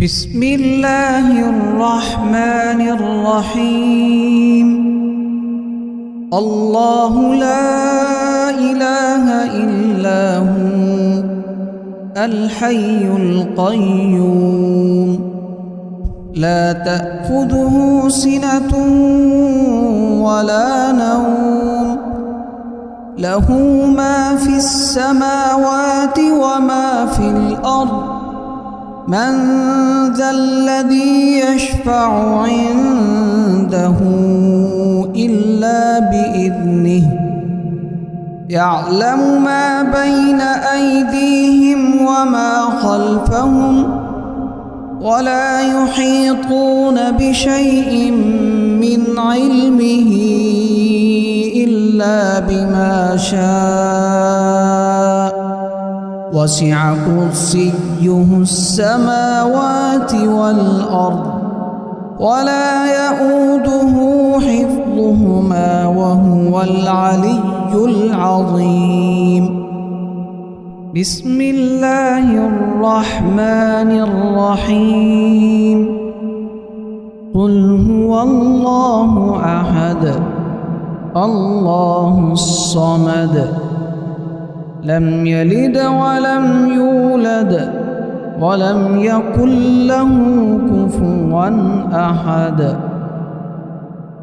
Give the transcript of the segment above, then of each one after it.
بسم الله الرحمن الرحيم. الله لا إله إلا هو الحي القيوم لا تأخذه سنة ولا نوم له ما في السماوات وما في الأرض من ذا الذي يشفع عنده إلا بإذنه يعلم ما بين أيديهم وما خلفهم ولا يحيطون بشيء من علمه إلا بما شاء وسع كرسيه السماوات والأرض ولا يؤوده حفظهما وهو العلي العظيم. بسم الله الرحمن الرحيم. قل هو الله أحد الله الصمد لم يلد ولم يولد ولم يكن له كفوا أحد.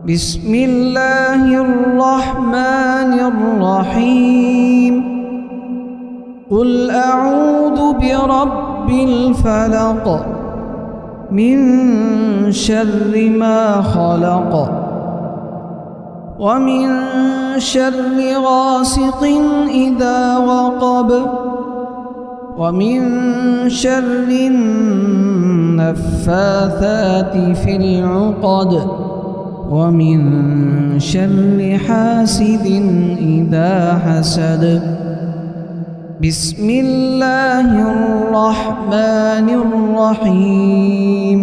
بسم الله الرحمن الرحيم. قل أعوذ برب الفلق من شر ما خلق ومن شر غاسق إذا وقب ومن شر النفاثات في العقد ومن شر حاسد إذا حسد. بسم الله الرحمن الرحيم.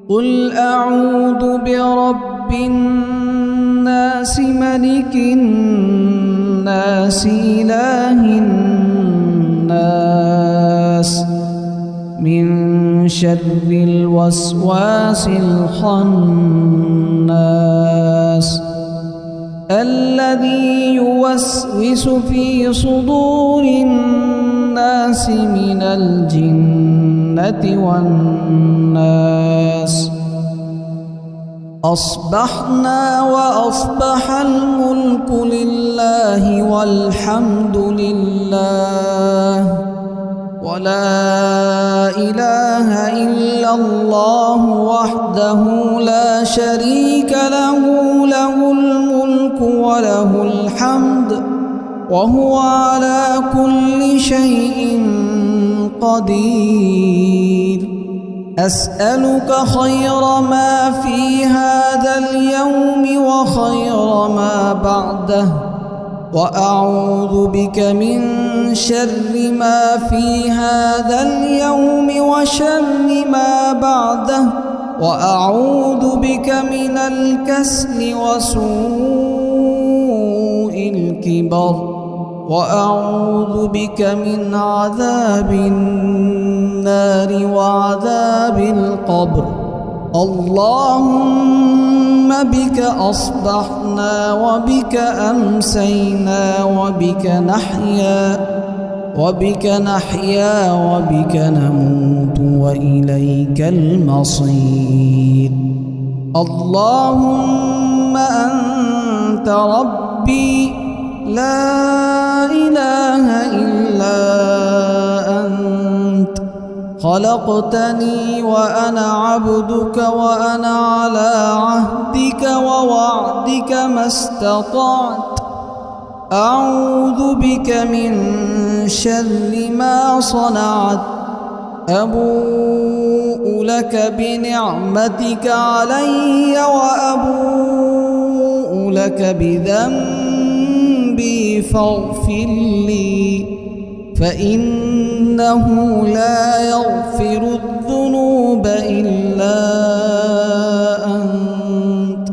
قل أعوذ برب الناس ملك الناس إله الناس من شر الوسواس الخناس الذي يوسوس في صدور الناس من الجنة والناس. أصبحنا وأصبح الملك لله والحمد لله ولا إله إلا الله وحده لا شريك له له الملك وله الحمد وهو على كل شيء قدير. أسألك خير ما في هذا اليوم وخير ما بعده وأعوذ بك من شر ما في هذا اليوم وشر ما بعده وأعوذ بك من الكسل وسوء الكبر وأعوذ بك من عذاب النار وعذاب القبر. اللهم بك أصبحنا وبك أمسينا وبك نحيا وبك نموت وإليك المصير. اللهم أنت ربي لا إله إلا أنت خلقتني وأنا عبدك وأنا على عهدك ووعدك ما استطعت. أعوذ بك من شر ما صنعت. أبوء لك بنعمتك علي وأبوء لك بذنبي فاغفر لي فإنه لا يغفر الذنوب إلا أنت.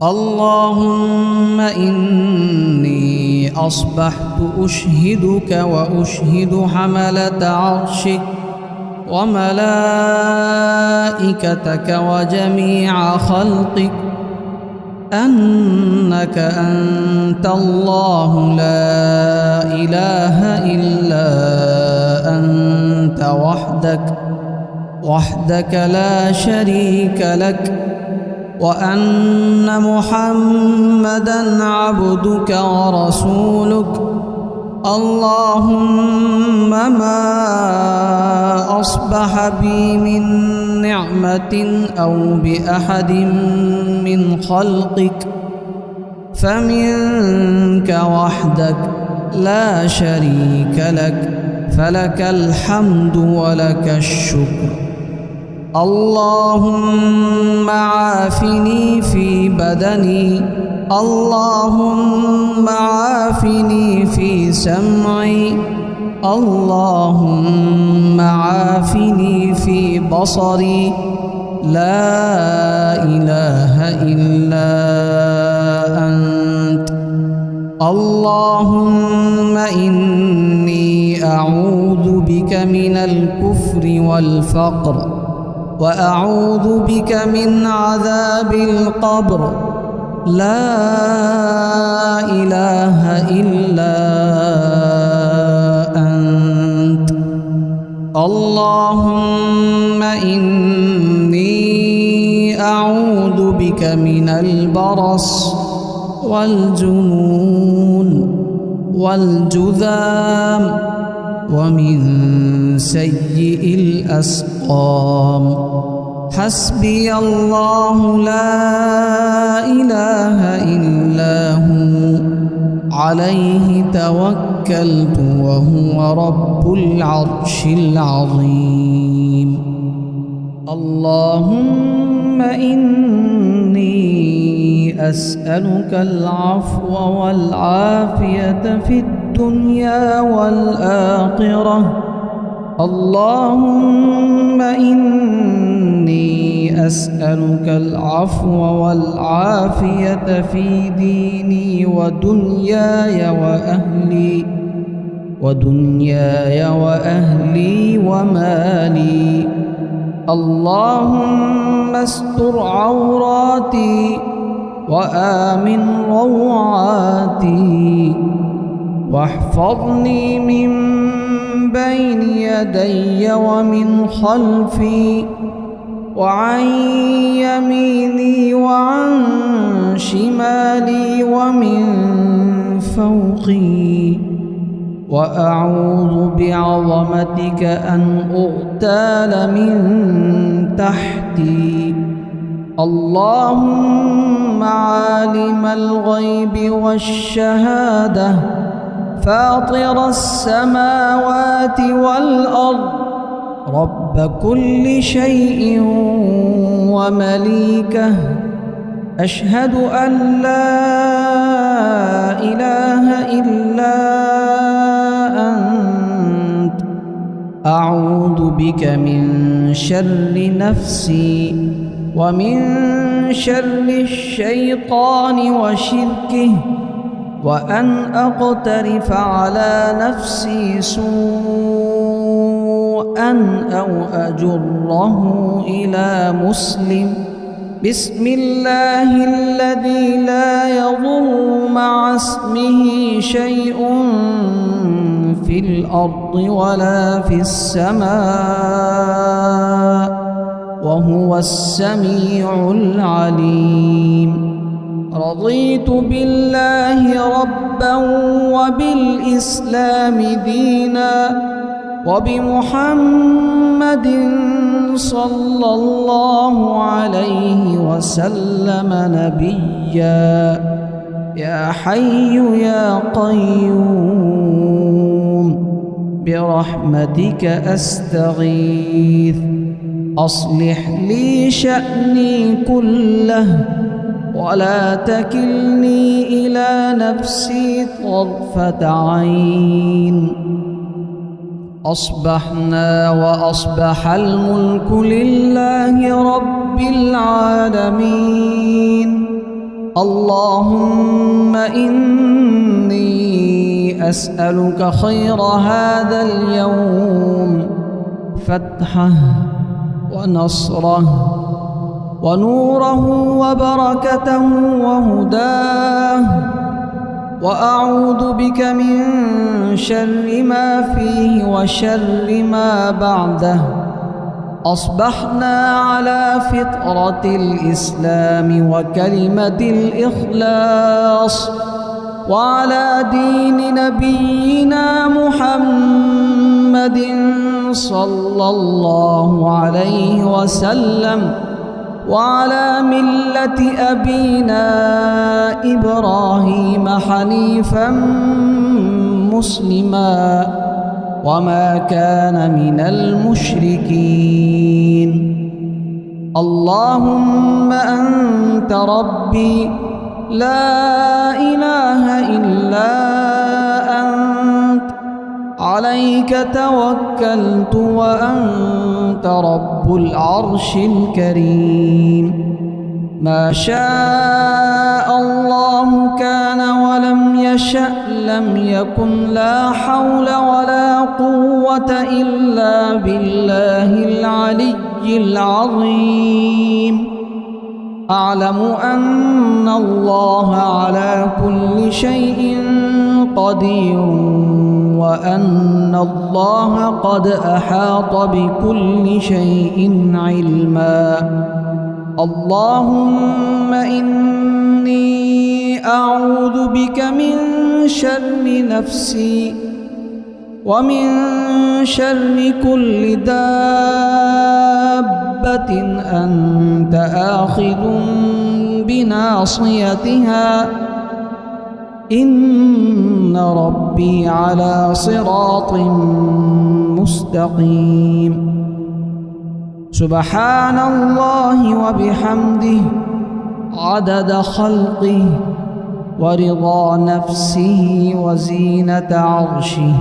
اللهم إني أصبحت أشهدك وأشهد حملة عرشك وملائكتك وجميع خلقك أنك أنت الله لا إله إلا أنت وحدك لا شريك لك، وأن محمدًا عبدك ورسولك. اللهم ما أصبح بي من نعمة أو بأحد من خلقك فمنك وحدك لا شريك لك، فلك الحمد ولك الشكر. اللهم عافني في بدني، اللهم عافني في سمعي، اللهم عافني في بصري، لا إله إلا أنت. اللهم إني أعوذ بك من الكفر والفقر، وأعوذ بك من عذاب القبر، لا إله إلا أنت. اللهم إني أعوذ بك من البرص والجنون والجذام ومن سيء الأسقام. حسبي الله لا إله إلا هو، عليه توكلت وهو رب العرش العظيم. اللهم إني أسألك العفو والعافية في الدنيا والآخرة. اللهم إني أسألك العفو والعافية في ديني ودنياي وأهلي ومالي. اللهم استر عوراتي وآمن روعاتي، واحفظني من بين يدي ومن خلفي وعن يميني وعن شمالي ومن فوقي، وأعوذ بعظمتك أن أغتال من تحتي. اللهم عالم الغيب والشهادة، فاطر السماوات والأرض، رب كل شيء ومليكه، أشهد أن لا إله إلا أنت. أعوذ بك من شر نفسي ومن شر الشيطان وشركه، وأن أقترف على نفسي سوءا أو أجره إلى مسلم. بسم الله الذي لا يضر مع اسمه شيء في الأرض ولا في السماء، وهو السميع العليم. رضيت بالله ربا وبالإسلام دينا وبمحمد صلى الله عليه وسلم نبيا. يا حي يا قيوم برحمتك أستغيث، أصلح لي شأني كله ولا تكلني إلى نفسي طرفة عين. أصبحنا وأصبح الملك لله رب العالمين. اللهم إني أسألك خير هذا اليوم، فتحه ونصره ونوره وبركته وهداه، وأعوذ بك من شر ما فيه وشر ما بعده. أصبحنا على فطرة الإسلام وكلمة الإخلاص، وعلى دين نبينا محمد صلى الله عليه وسلم، وعلى ملة أبينا إبراهيم حنيفا مسلما وما كان من المشركين. اللهم أنت ربي لا إله إلا أنت، عليك توكلت وأنت رب العرش الكريم. ما شاء الله كان ولم يشأ لم يكن، لا حول ولا قوة إلا بالله العلي العظيم. أعلم أن الله على كل شيء قدير، وأن الله قد أحاط بكل شيء علما. اللهم إني أعوذ بك من شر نفسي ومن شر كل دابة أنت آخذ بناصيتها، إن ربي على صراط مستقيم. سبحان الله وبحمده عدد خلقه ورضا نفسه وزينة عرشه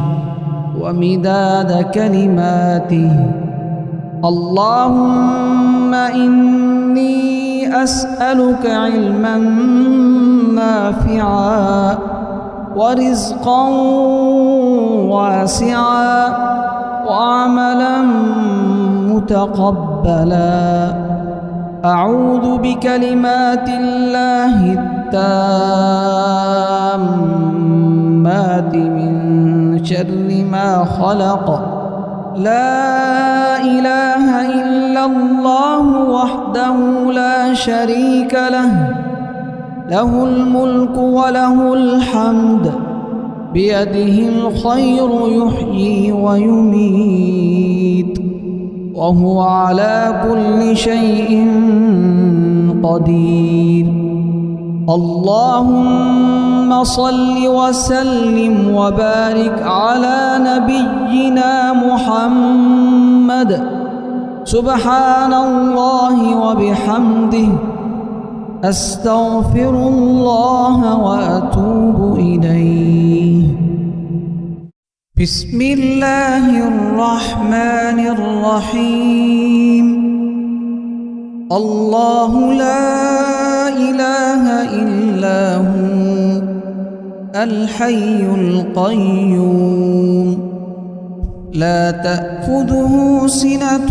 ومداد كلماته. اللهم إني أسألك علما نافعا ورزقا واسعا وعملا متقبلا. أعوذ بكلمات الله التامات من شر ما خلق. لا إله إلا الله وحده لا شريك له، له الملك وله الحمد، بيده الخير يحيي ويميت، وهو على كل شيء قدير. اللهم صل وسلم وبارك على نبينا محمد. سبحان الله وبحمده، أستغفر الله وأتوب إليه. بسم الله الرحمن الرحيم. الله لا إله إلا هو الحي القيوم، لا تأخذه سنة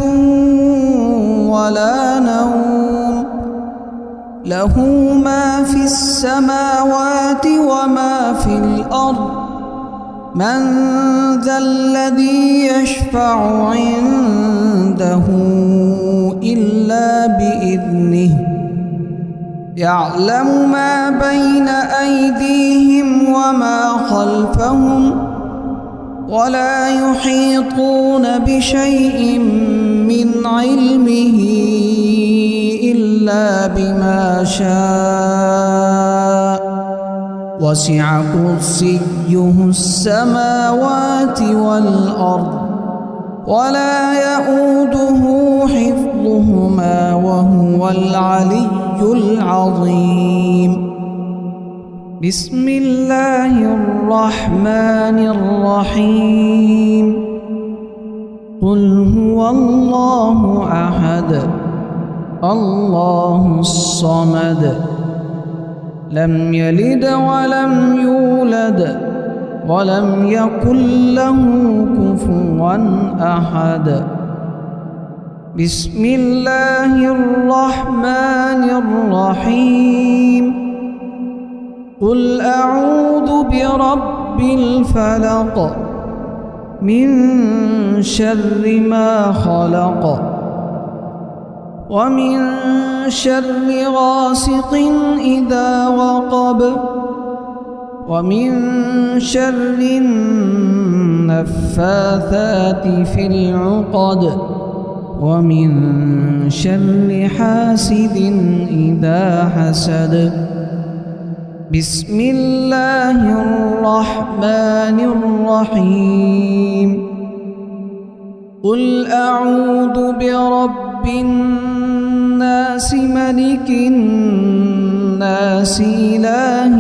ولا نوم، له ما في السماوات وما في الأرض. من ذا الذي يشفع عنده إلا بإذنه، يعلم ما بين أيديهم وما خلفهم، ولا يحيطون بشيء من علمه إلا بما شاء. وسع كرسيه السماوات والأرض، ولا يؤوده حفظهما وهو العلي العظيم. بسم الله الرحمن الرحيم. قل هو الله أحد الله الصمد، لم يلد ولم يولد ولم يكن له كفوا أحد. بسم الله الرحمن الرحيم قل أعوذ برب الفلق من شر ما خلق ومن شر غاسق إذا وقب ومن شر النفاثات في العقد ومن شر حاسد إذا حسد بسم الله الرحمن الرحيم قل أعوذ برب الناس ملك الناس إله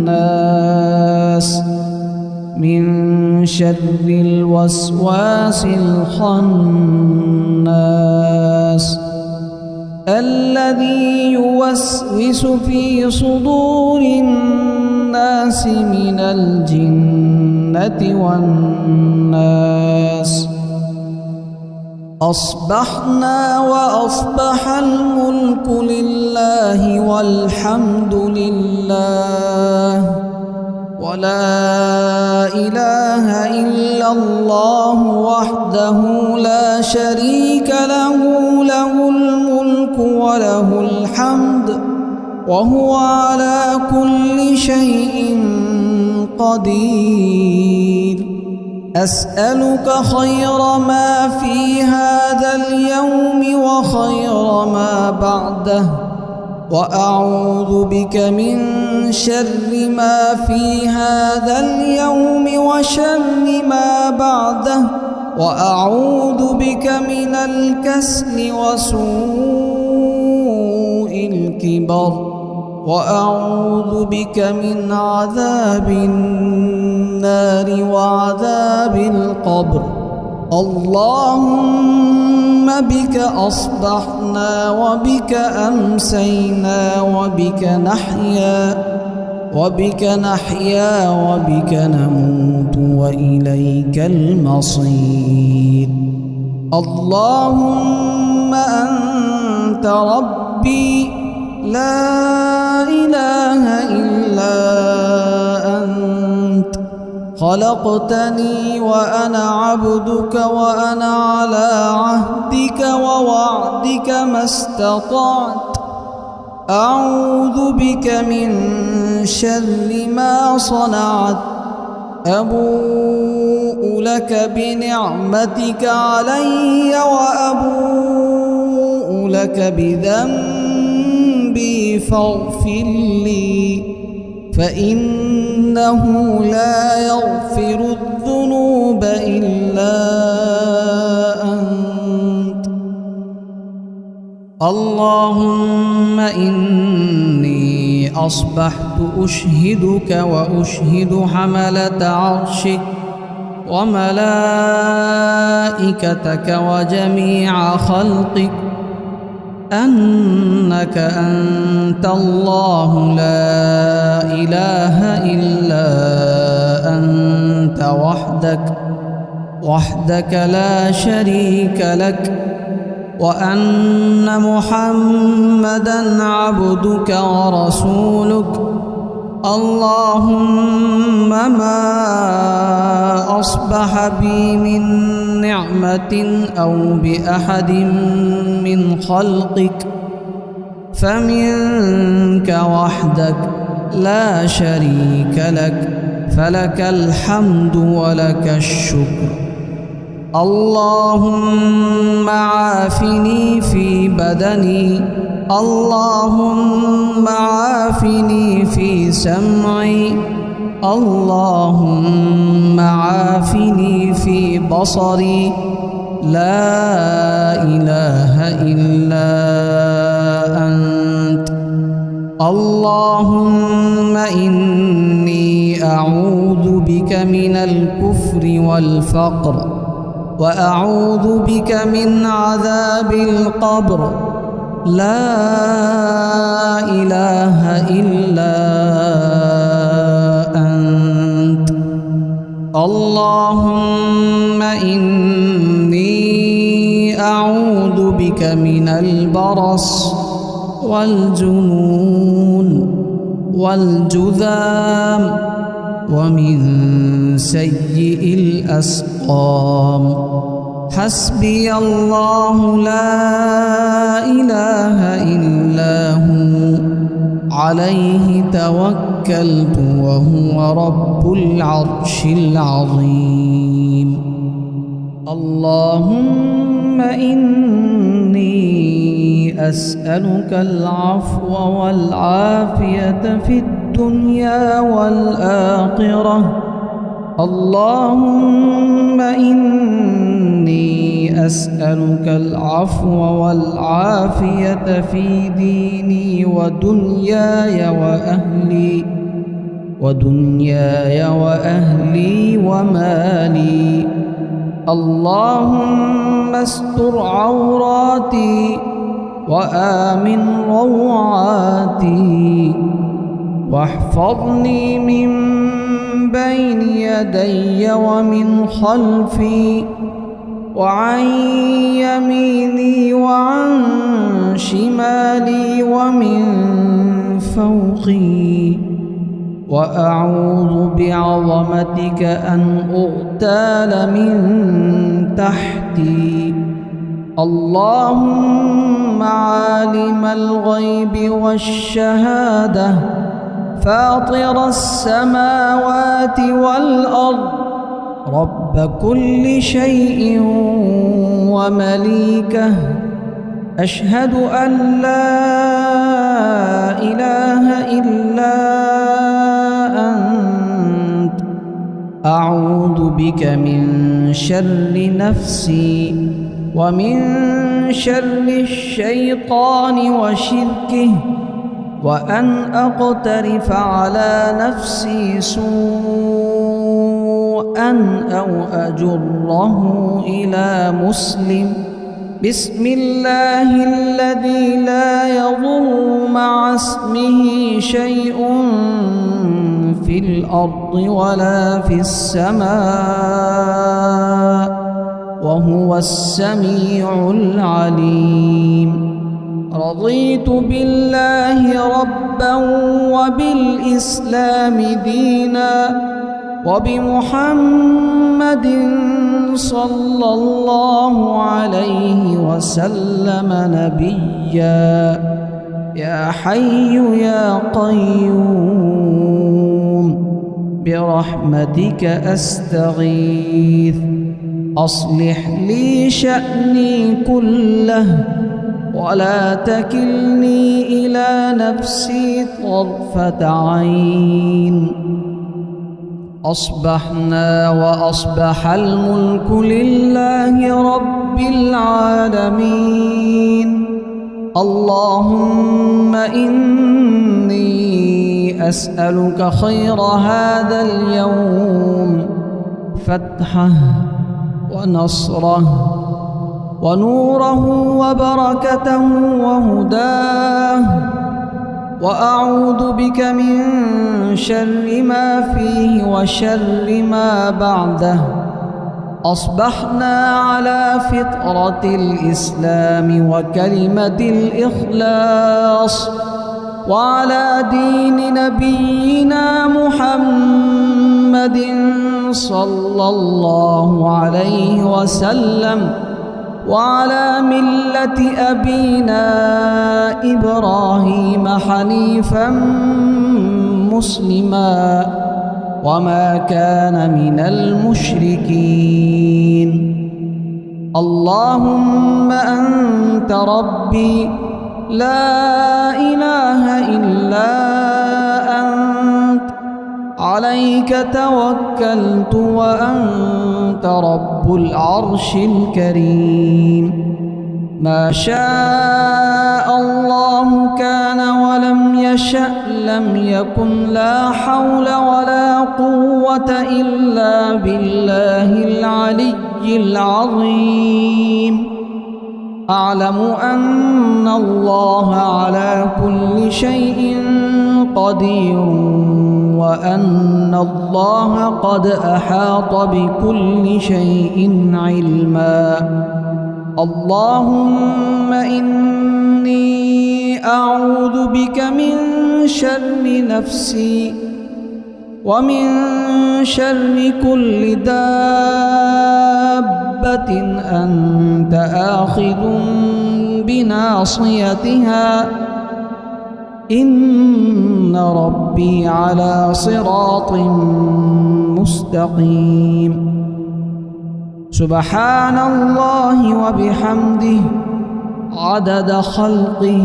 الناس من شر الوسواس الخناس الذي يوسوس في صدور الناس من الجنة والناس أصبحنا وأصبح الملك لله والحمد لله ولا إله إلا الله وحده لا شريك له له الملك وله الحمد وهو على كل شيء قدير أسألك خير ما في هذا اليوم وخير ما بعده وأعوذ بك من شر ما في هذا اليوم وشر ما بعده وأعوذ بك من الكسل وسوء الكبر وأعوذ بك من عذاب النار وعذاب القبر اللهم بك أصبحنا وبك أمسينا وبك نحيا وبك نموت وإليك المصير اللهم أنت ربي لا إله إلا أنت خلقتني وأنا عبدك وأنا على عهدك ووعدك ما استطعت أعوذ بك من شر ما صنعت أبوء لك بنعمتك علي وأبوء لك بذنبي فاغفر لي فإنه لا يغفر الذنوب إلا أنت اللهم إني أصبحت أشهدك وأشهد حملة عرشك وملائكتك وجميع خلقك أنك أنت الله لا إله إلا أنت وحدك لا شريك لك وأن محمدًا عبدك ورسولك اللهم ما أصبح بي من نعمة أو بأحد من خلقك فمنك وحدك لا شريك لك فلك الحمد ولك الشكر اللهم عافني في بدني اللهم عافني في سمعي اللهم عافني في بصري لا إله إلا أنت اللهم إني أعوذ بك من الكفر والفقر وأعوذ بك من عذاب القبر لا إله إلا أنت اللهم إني بك من البرص والجنون والجذام ومن سيء الأسقام. حسبي الله لا إله إلا هو عليه توكلت وهو رب العرش العظيم. اللهم إني أسألك العفو والعافية في الدنيا والآخرة. اللهم إني أسألك العفو والعافية في ديني ودنياي وأهلي ومالي. اللهم استر عوراتي وآمن روعاتي واحفظني من بين يدي ومن خلفي وعن يميني وعن شمالي ومن فوقي. وأعوذ بعظمتك أن أغتال من تحتي. اللهم عالم الغيب والشهادة فاطر السماوات والأرض رب كل شيء ومليكه. أشهد أن لا إله إلا أنت. أعوذ بك من شر نفسي ومن شر الشيطان وشركه وأن أقترف على نفسي سوءا أو أجره إلى مسلم. بسم الله الذي لا يضر مع اسمه شيء في الأرض ولا في السماء وهو السميع العليم. رضيت بالله ربا وبالإسلام دينا وبمحمد صلى الله عليه وسلم نبيا. يا حي يا قيوم برحمتك أستغيث. أصلح لي شأني كله ولا تكلني إلى نفسي طرفة عين. أصبحنا وأصبح الملك لله رب العالمين. اللهم إني أسألك خير هذا اليوم، فتحه ونصره ونوره وبركته وهداه، وأعوذ بك من شر ما فيه وشر ما بعده. أصبحنا على فطرة الإسلام وكلمة الإخلاص وعلى دين نبينا محمد صلى الله عليه وسلم وعلى ملة أبينا إبراهيم حنيفا مسلما وما كان من المشركين. اللهم أنت ربي لا إله إلا أنت، عليك توكلت وأنت رب العرش الكريم. ما شاء الله كان ولم يشأ لم يكن. لا حول ولا قوة إلا بالله العلي العظيم. أعلم أن الله على كل شيء قدير وأن الله قد أحاط بكل شيء علما. اللهم إني أعوذ بك من شر نفسي ومن شر كل دابة أنت آخذ بناصيتها إن ربي على صراط مستقيم. سبحان الله وبحمده عدد خلقه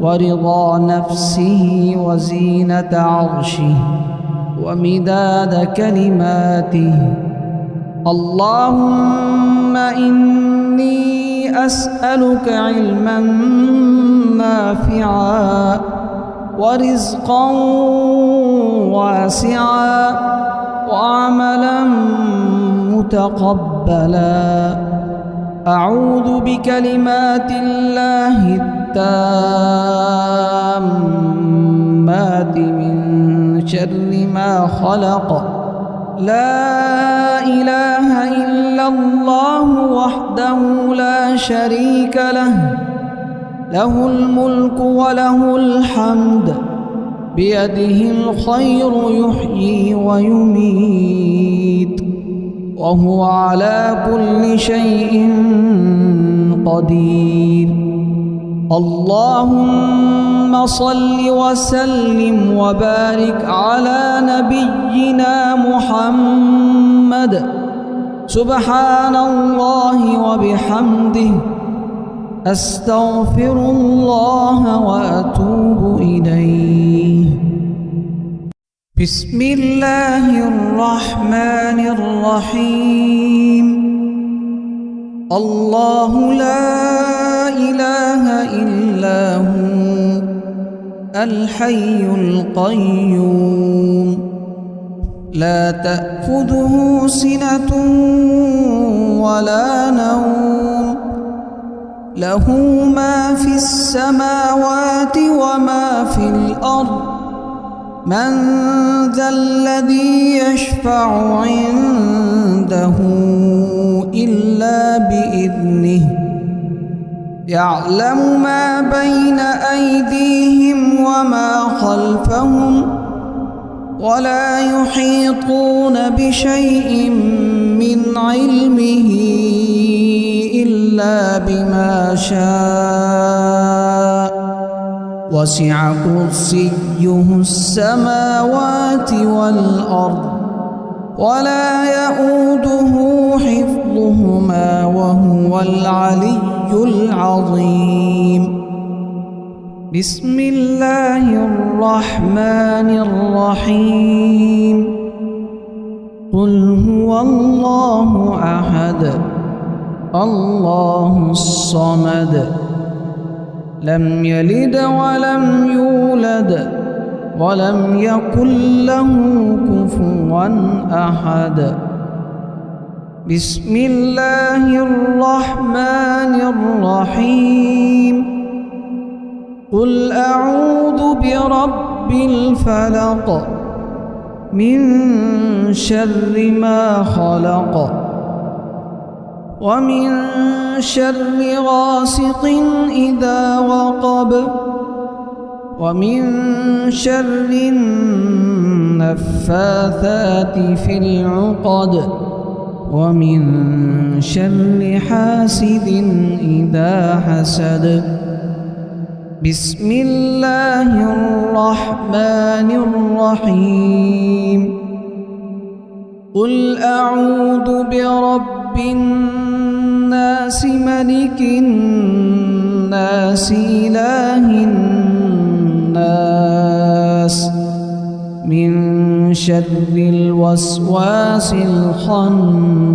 ورضا نفسه وزينة عرشه ومداد كلماته. اللهم إني أسألك علما نافعا ورزقا واسعا وعملا متقبلا. أعوذ بكلمات الله التامات من شر ما خلق. لا إله إلا الله وحده لا شريك له، له الملك وله الحمد، بيده الخير يحيي ويميت، وهو على كل شيء قدير. اللهم صل وسلم وبارك على نبينا محمد. سبحان الله وبحمده، أستغفر الله وأتوب إليه. بسم الله الرحمن الرحيم. الله لا إله إلا هو الحي القيوم، لا تأخذه سنة ولا نوم، له ما في السماوات وما في الأرض. من ذا الذي يشفع عنده إلا بإذنه، يعلم ما بين أيديهم وما خلفهم، ولا يحيطون بشيء من علمه إلا بما شاء. وسع كرسيه السماوات والأرض، ولا يؤوده حفظهما وهو العلي العظيم. بسم الله الرحمن الرحيم. قل هو الله أحد الله الصمد، لم يلد ولم يولد ولم يكن له كفوا أحد. بسم الله الرحمن الرحيم. قل أعوذ برب الفلق من شر ما خلق، ومن شر غاسق إذا وقب، ومن شر النفاثات في العقد، ومن شر حاسد إذا حسد. بسم الله الرحمن الرحيم. قل أعوذ برب الناس ملك الناس إله الناس من شر الوسواس الخناس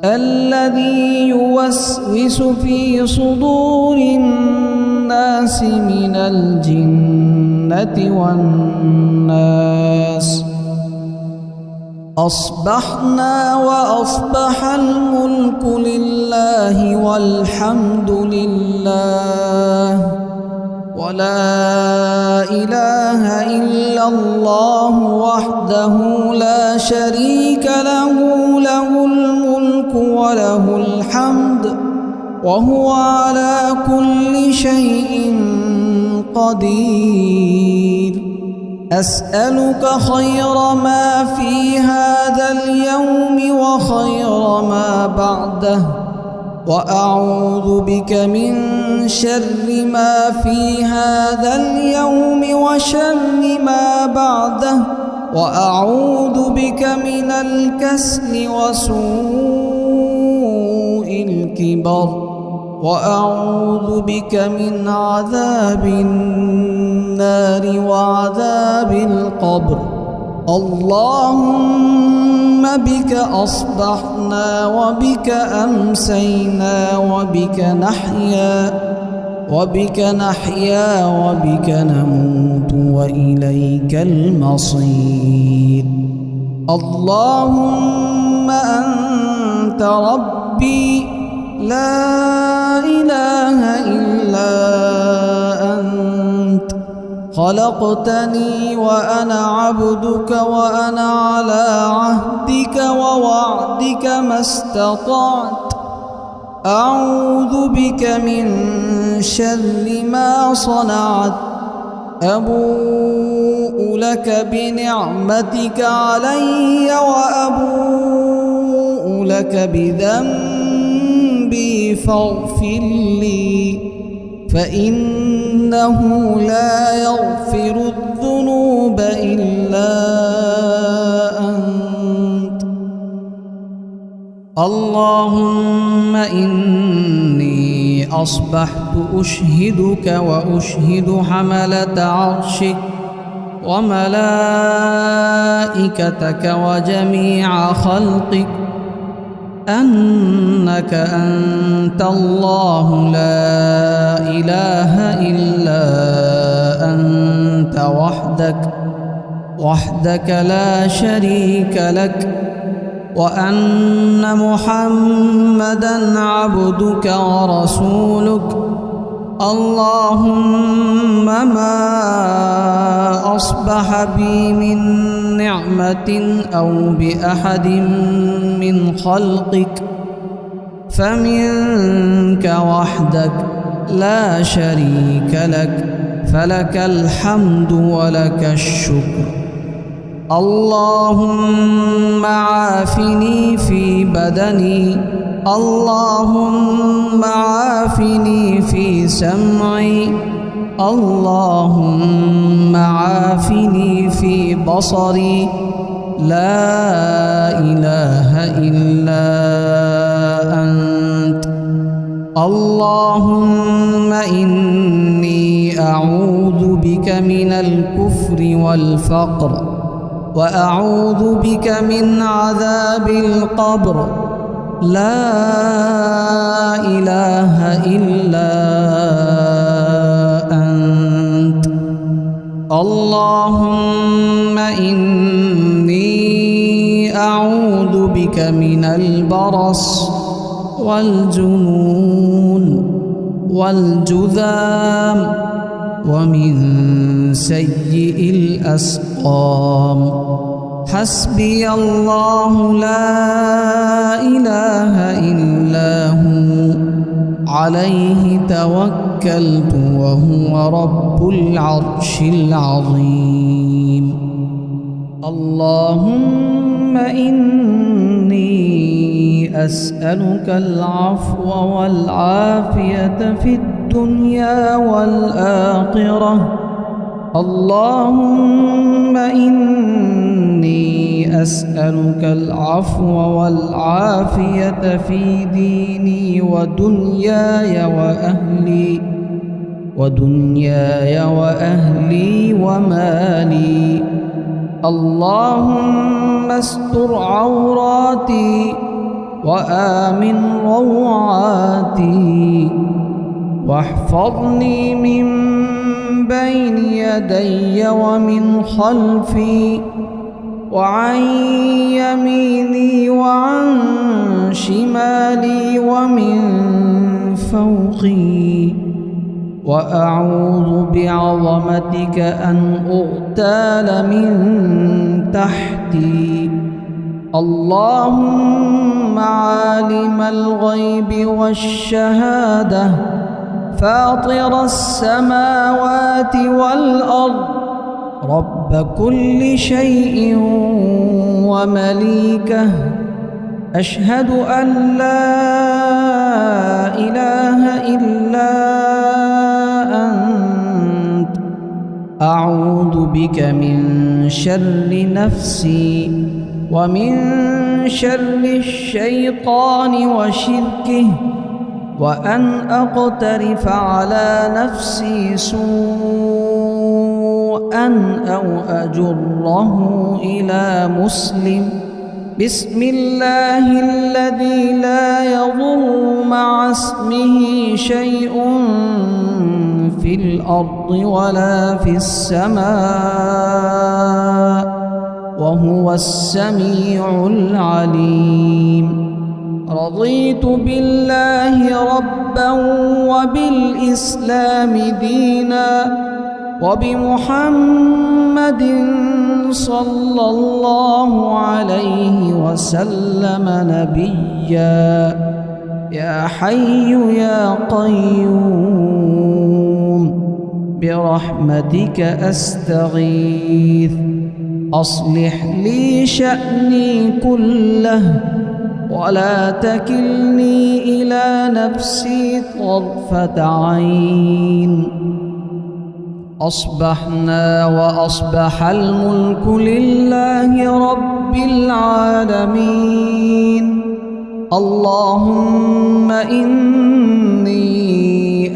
الذي يوسوس في صدور الناس من الجنة والناس. أصبحنا وأصبح الملك لله والحمد لله ولا إله إلا الله وحده لا شريك له، له الملك وهو على كل شيء قدير. أسألك خير ما في هذا اليوم وخير ما بعده، وأعوذ بك من شر ما في هذا اليوم وشر ما بعده، وأعوذ بك من الكسل وسوء الكبر، وأعوذ بك من عذاب النار وعذاب القبر. اللهم بك أصبحنا وبك أمسينا وبك نحيا وبك نموت وإليك المصير. اللهم أنت ربي لا إله إلا أنت، خلقتني وأنا عبدك وأنا على عهدك ووعدك ما استطعت. أعوذ بك من شر ما صنعت. أبوء لك بنعمتك علي وأبوء لك بذنبي فاغفر لي، فإنه لا يغفر الذنوب إلا أنت. اللهم إني أصبحت أشهدك وأشهد حملة عرشك وملائكتك وجميع خلقك أنك أنت الله لا إله إلا أنت وحدك لا شريك لك، وأن محمدًا عبدك ورسولك. اللهم ما أصبح بي من نعمة أو بأحد من خلقك فمنك وحدك لا شريك لك، فلك الحمد ولك الشكر. اللهم عافني في بدني، اللهم عافني في سمعي، اللهم عافني في بصري. لا إله إلا أنت. اللهم إني أعوذ بك من الكفر والفقر، وأعوذ بك من عذاب القبر. لا إله إلا أنت. اللهم إني أعوذ بك من البرص والجنون والجذام ومن سيء الأسقام. حسبي الله لا إله إلا هو، عليه توكلت وهو رب العرش العظيم. اللهم إني أسألك العفو والعافية في الدنيا والآخرة. اللهم إني أسألك العفو والعافية في ديني ودنياي وأهلي ومالي. اللهم استر عوراتي وآمن روعاتي، واحفظني من بين يدي ومن خلفي وعن يميني وعن شمالي ومن فوقي، وأعوذ بعظمتك أن أغتال من تحتي. اللهم عالم الغيب والشهادة فاطر السماوات والأرض رب كل شيء ومليكه أشهد أن لا إله إلا أنت أعوذ بك من شر نفسي ومن شر الشيطان وشركه وأن أقترف على نفسي سوءا أو أجره إلى مسلم بسم الله الذي لا يضر مع اسمه شيء في الأرض ولا في السماء وهو السميع العليم رضيت بالله ربا وبالإسلام دينا وبمحمد صلى الله عليه وسلم نبيا يا حي يا قيوم برحمتك أستغيث أصلح لي شأني كله ولا تكلني إلى نفسي طرفة عين أصبحنا وأصبح الملك لله رب العالمين اللهم إني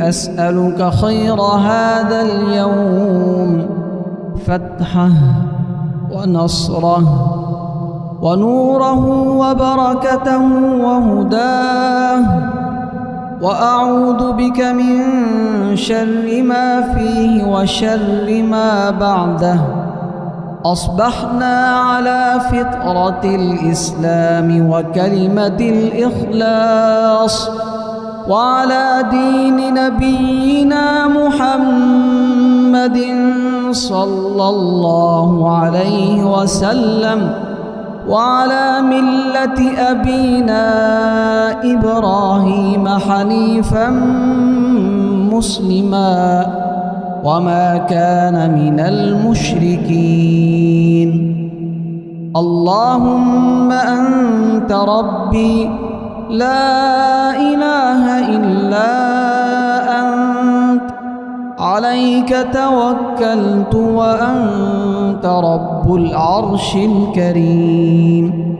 أسألك خير هذا اليوم فتحه ونصره ونوره وبركته وهداه وأعوذ بك من شر ما فيه وشر ما بعده أصبحنا على فطرة الإسلام وكلمة الإخلاص وعلى دين نبينا محمد صلى الله عليه وسلم وعلى ملة أبينا إبراهيم حنيفا مسلما وما كان من المشركين اللهم أنت ربي لا إله إلا أنت عليك توكلت وأنت رب العرش الكريم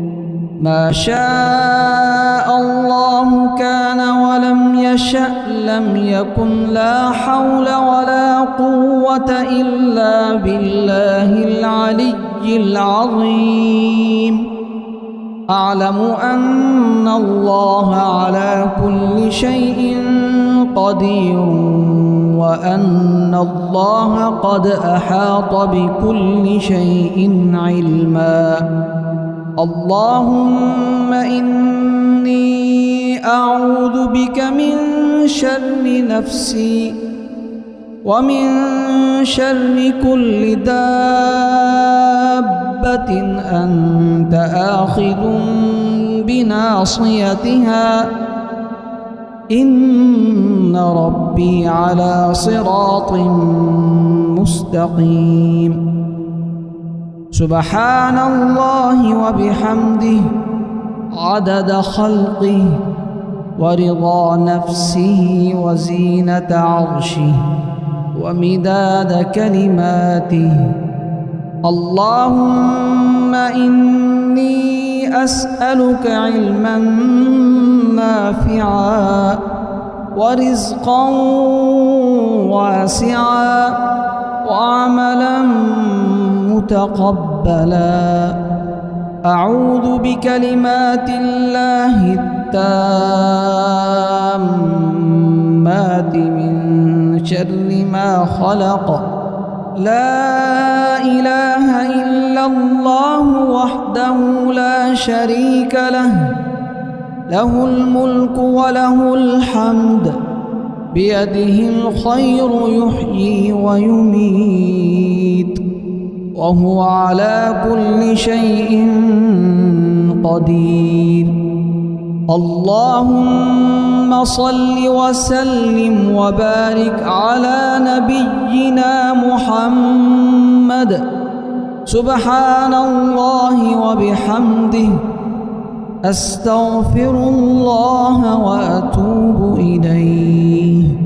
ما شاء الله كان ولم يشأ لم يكن لا حول ولا قوة إلا بالله العلي العظيم أعلم أن الله على كل شيء قدير وأن الله قد أحاط بكل شيء علما اللهم إني أعوذ بك من شر نفسي ومن شر كل دابة أنت آخذ بناصيتها إن ربي على صراط مستقيم سبحان الله وبحمده عدد خلقه ورضا نفسه وزينة عرشه ومداد كلماته اللهم إني أسألك علما نافعا ورزقا واسعا وعملا متقبلا أعوذ بكلمات الله التامات من شر ما خلق لا إله إلا الله وحده لا شريك له له الملك وله الحمد بيده الخير يحيي ويميت وهو على كل شيء قدير اللهم صل وسلم وبارك على نبينا محمد. سبحان الله وبحمده، أستغفر الله وأتوب إليه.